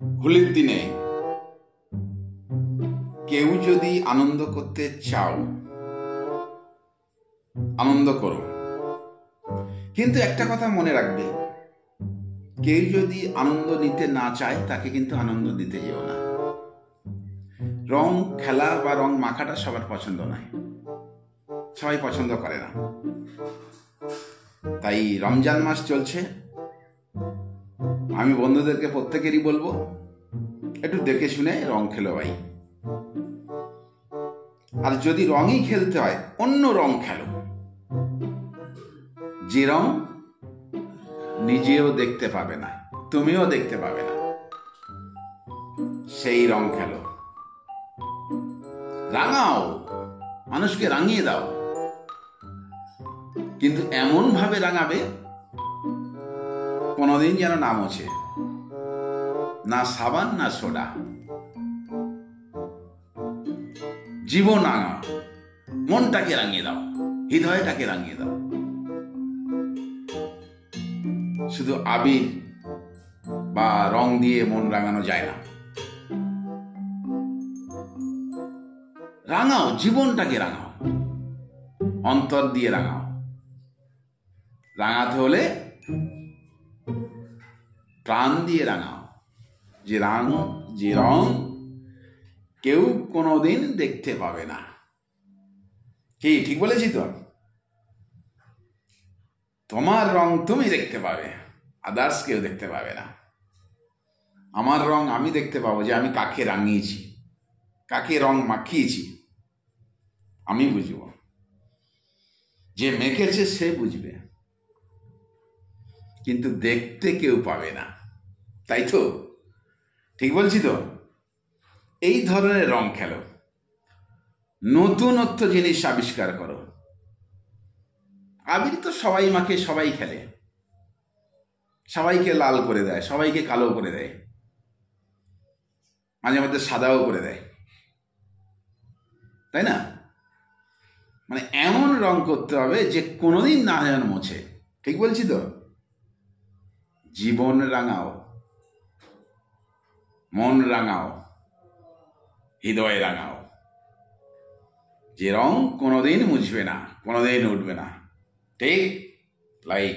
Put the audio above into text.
হোলির দিনে কেউ যদি আনন্দ করতে চাও, আনন্দ করো, কিন্তু একটা কথা মনে রাখবে, কেউ যদি আনন্দ নিতে না চায় তাকে কিন্তু আনন্দ দিতে যেও না। রং খেলা বা রং মাখাটা সবার পছন্দ নয়, সবাই পছন্দ করে না। তাই রমজান মাস চলছে, আমি বন্ধুদেরকে প্রত্যেকেরই বলবো, একটু দেখে শুনে রং খেলো ভাই। আর যদি রঙই খেলতে হয়, অন্য রং খেলো, যে রং নিজেও দেখতে পাবে না, তুমিও দেখতে পাবে না, সেই রং খেলো। রাঙাও, মানুষকে রাঙিয়ে দাও, কিন্তু এমন ভাবে রাঙাবে কোনোদিন যেন না মোছে, না সাবান না সোডা। জীবন রাঙাও, মনটাকে রাঙিয়ে দাও, হৃদয়টাকে রাঙিয়ে দাও। শুধু আবির বা রং দিয়ে মন রাঙানো যায় না। রাঙাও, জীবনটাকে রাঙাও, অন্তর দিয়ে রাঙাও। রাঙাতে হলে প্রাণ দিয়ে রাঙাও। যে রং কেউ কোনোদিন দেখতে পাবে না। কি ঠিক বলেছি তো? তোমার রং তুমি দেখতে পাবে, আদার্স কেউ দেখতে পাবে না। আমার রং আমি দেখতে পাবো, যে আমি কাকে রাঙিয়েছি, কাকে রং মাখিয়েছি, আমি বুঝব। যে মেখেছে সে বুঝবে, কিন্তু দেখতে কেউ পাবে না। তাই তো? ঠিক বলছি তো? এই ধরনের রং খেলো, নতুনত্ব জিনিস আবিষ্কার করো। আবির তো সবাই মাখে, সবাই খেলে, সবাইকে লাল করে দেয়, সবাইকে কালো করে দেয়, মাঝে মাঝে সাদাও করে দেয়, তাই না? মানে এমন রং করতে হবে যে কোনোদিন না যেন মোছে। ঠিক বলছি তো? জীবন রাঙাও, মন রাঙাও, হৃদয় রাঙাও। যে রং কোনোদিন মুছবে না, কোনোদিন উঠবে না। ঠিক লাইক